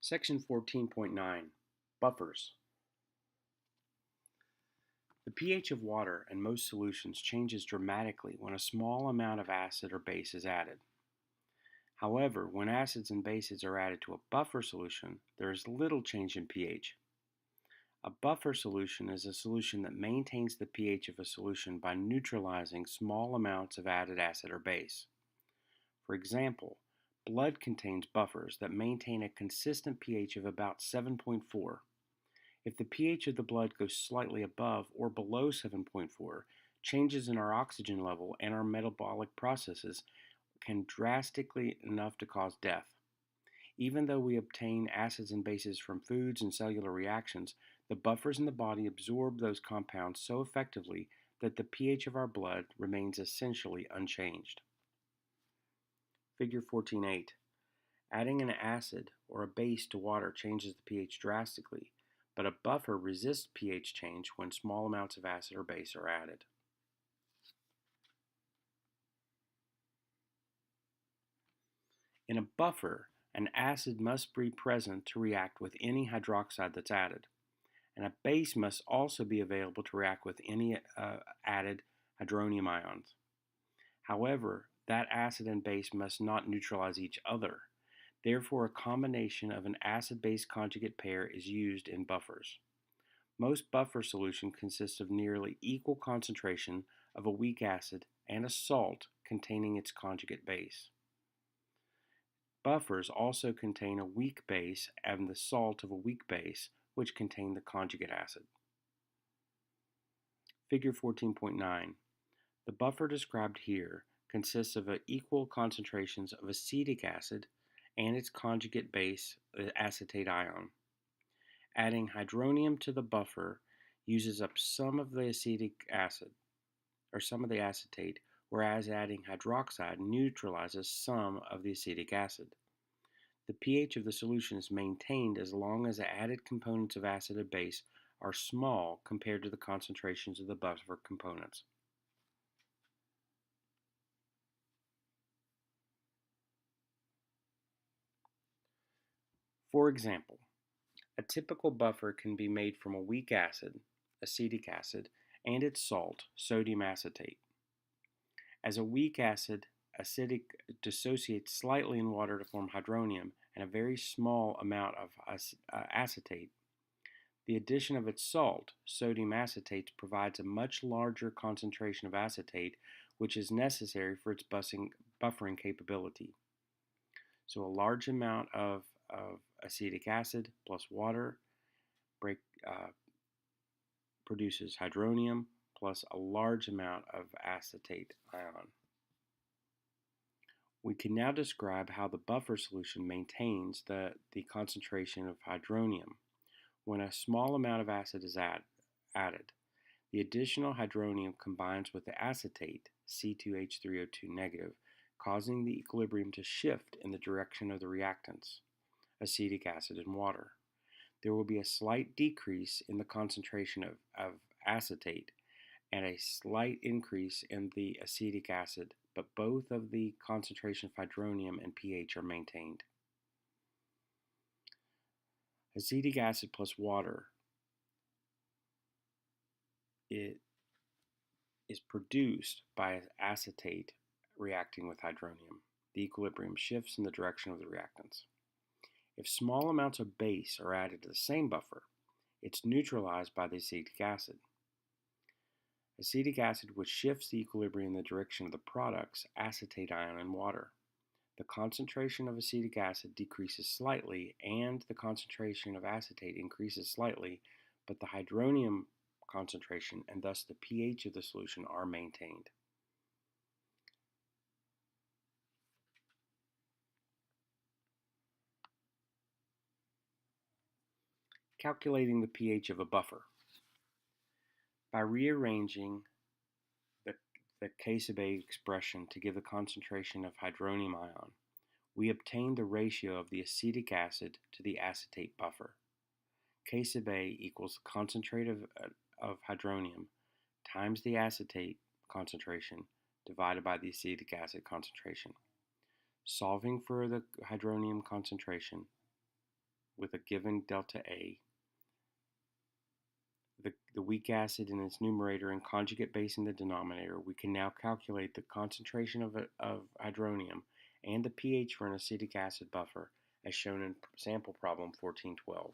Section 14.9 Buffers. The pH of water and most solutions changes dramatically when a small amount of acid or base is added. However, when acids and bases are added to a buffer solution, there is little change in pH. A buffer solution is a solution that maintains the pH of a solution by neutralizing small amounts of added acid or base. For example, blood contains buffers that maintain a consistent pH of about 7.4. If the pH of the blood goes slightly above or below 7.4, changes in our oxygen level and our metabolic processes can drastically enough to cause death. Even though we obtain acids and bases from foods and cellular reactions, the buffers in the body absorb those compounds so effectively that the pH of our blood remains essentially unchanged. Figure 14.8. Adding an acid or a base to water changes the pH drastically, but a buffer resists pH change when small amounts of acid or base are added. In a buffer, an acid must be present to react with any hydroxide that's added, and a base must also be available to react with any added hydronium ions. However, that acid and base must not neutralize each other. Therefore, a combination of an acid-base conjugate pair is used in buffers. Most buffer solution consists of nearly equal concentration of a weak acid and a salt containing its conjugate base. Buffers also contain a weak base and the salt of a weak base, which contain the conjugate acid. Figure 14.9. The buffer described here consists of equal concentrations of acetic acid and its conjugate base, the acetate ion. Adding hydronium to the buffer uses up some of the acetic acid, or some of the acetate, whereas adding hydroxide neutralizes some of the acetic acid. The pH of the solution is maintained as long as the added components of acid and base are small compared to the concentrations of the buffer components. For example, a typical buffer can be made from a weak acid, acetic acid, and its salt, sodium acetate. As a weak acid, acidic dissociates slightly in water to form hydronium and a very small amount of acetate. The addition of its salt, sodium acetate, provides a much larger concentration of acetate, which is necessary for its buffering capability. So a large amount of acetic acid plus water produces hydronium plus a large amount of acetate ion. We can now describe how the buffer solution maintains the concentration of hydronium. When a small amount of acid is added, the additional hydronium combines with the acetate, C2H3O2 negative, causing the equilibrium to shift in the direction of the reactants, acetic acid and water. There will be a slight decrease in the concentration of acetate and a slight increase in the acetic acid, but both of the concentration of hydronium and pH are maintained. Acetic acid plus water is produced by acetate reacting with hydronium. The equilibrium shifts in the direction of the reactants. If small amounts of base are added to the same buffer, it's neutralized by the acetic acid. Acetic acid, which shifts the equilibrium in the direction of the products, acetate ion and water. The concentration of acetic acid decreases slightly and the concentration of acetate increases slightly, but the hydronium concentration and thus the pH of the solution are maintained. Calculating the pH of a buffer. By rearranging the K-sub-A expression to give the concentration of hydronium ion, we obtain the ratio of the acetic acid to the acetate buffer. K-sub-A equals the concentrate of hydronium times the acetate concentration divided by the acetic acid concentration. Solving for the hydronium concentration, with a given delta A, the weak acid in its numerator and conjugate base in the denominator, we can now calculate the concentration of hydronium and the pH for an acetic acid buffer, as shown in sample problem 1412.